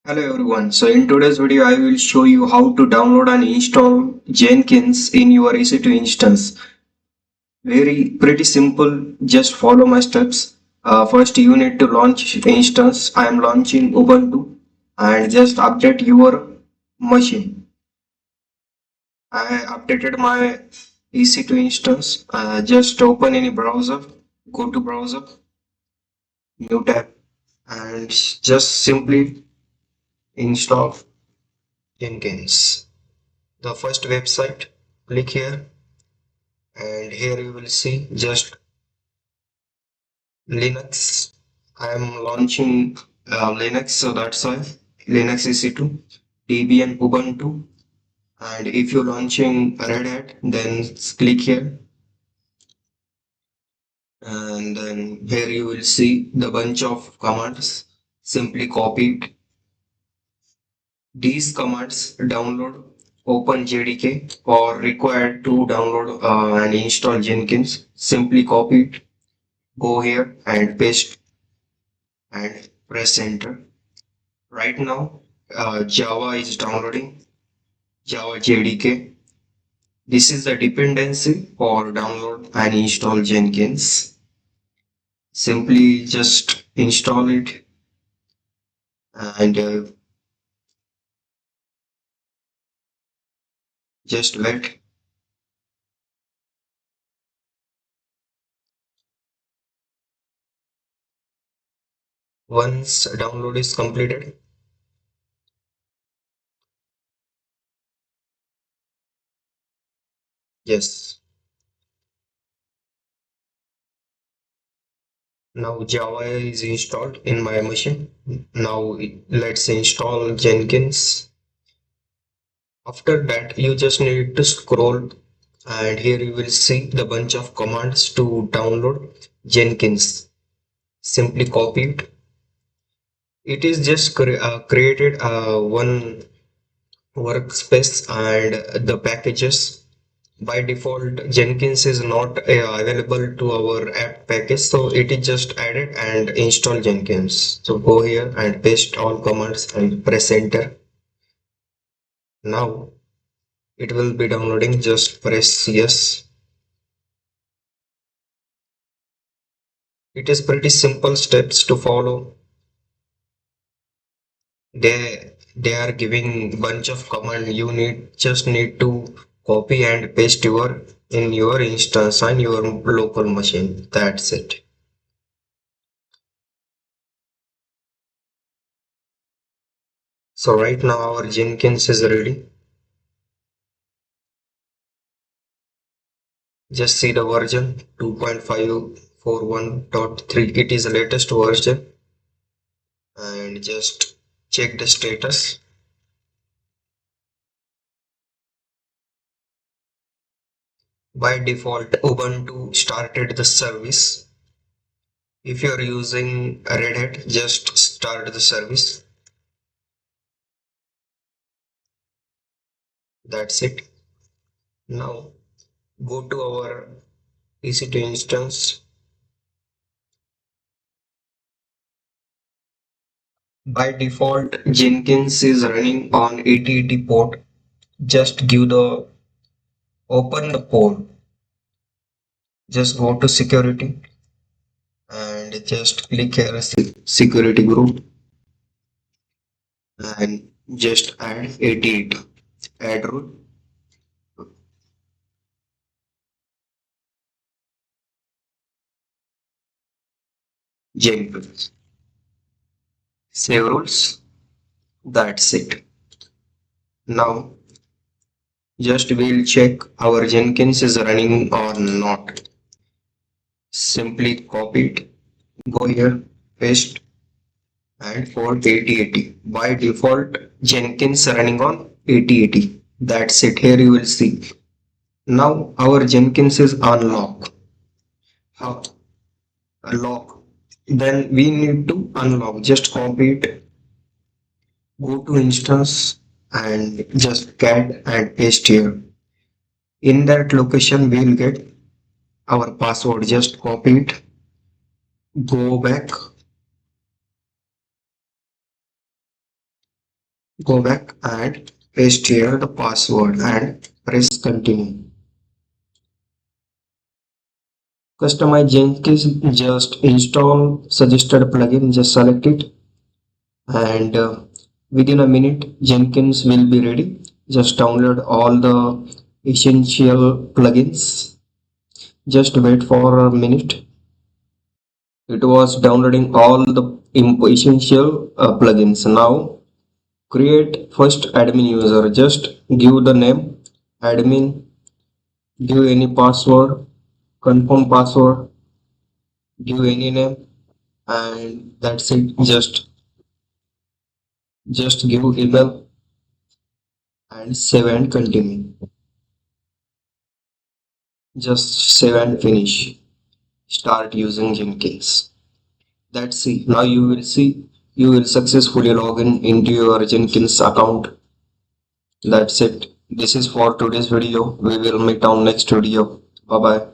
Hello everyone. So in today's video, I will show you how to download and install Jenkins in your EC2 instance. Very pretty simple. Just follow my steps. First, you need to launch instance. I am launching Ubuntu and just update your machine. I updated my EC2 instance. Just open any browser. Go to browser, new tab, and just simply install Jenkins. The first website, click here, and here you will see just Linux. I am launching Linux, so that's why Linux EC2, Debian Ubuntu, and if you're launching Red Hat, then click here, and then here you will see the bunch of commands. Simply copy it. These commands download OpenJDK or required to download and install Jenkins. Simply copy it, go here and paste and press enter. Right now, Java is downloading Java JDK. This is the dependency for download and install Jenkins. Simply just install it and just wait. Once download is completed, yes. Now Java is installed in my machine. Now let's install Jenkins. After that, you just need to scroll and here you will see the bunch of commands to download Jenkins. Simply copy it. It is just created one workspace and the packages. By default, Jenkins is not available to our app package, so it is just added and install Jenkins. So go here and paste all commands and press enter. Now it will be downloading. Just press yes. It is pretty simple steps to follow. They are giving bunch of command. You just need to copy and paste your in your instance on your local machine. That's it. So right now our Jenkins is ready. Just see the version 2.541.3. It is the latest version and just check the status. By default, Ubuntu started the service. If you are using Red Hat, just start the service. That's it. Now go to our EC2 instance. By default, Jenkins is running on 8080 port. Just give the open the port. Just go to security and just click here security group and just add 88. Add root. Jenkins. Save rules. That's it. Now just we'll check our Jenkins is running or not. Simply copy it, go here, paste and port 8080. By default, Jenkins running on 8080. That's it. Here you will see. Now our Jenkins is on lock. How? Lock. Then we need to unlock. Just copy it, go to instance and just cat and paste here. In that location, we'll get our password. Just copy it, go back Go back and paste here the password and press continue. Customize Jenkins, just install suggested plugin, just select it, and within a minute Jenkins will be ready. Just download all the essential plugins. Just wait for a minute. It was downloading all the essential plugins. Now create first admin user. Just give the name admin, give any password, confirm password, give any name, and that's it. Just give email and save and continue. Just save and finish. Start using Jenkins. That's it. Now you will successfully log into your Jenkins account. That's it. This is for today's video. We will meet on next video. Bye bye.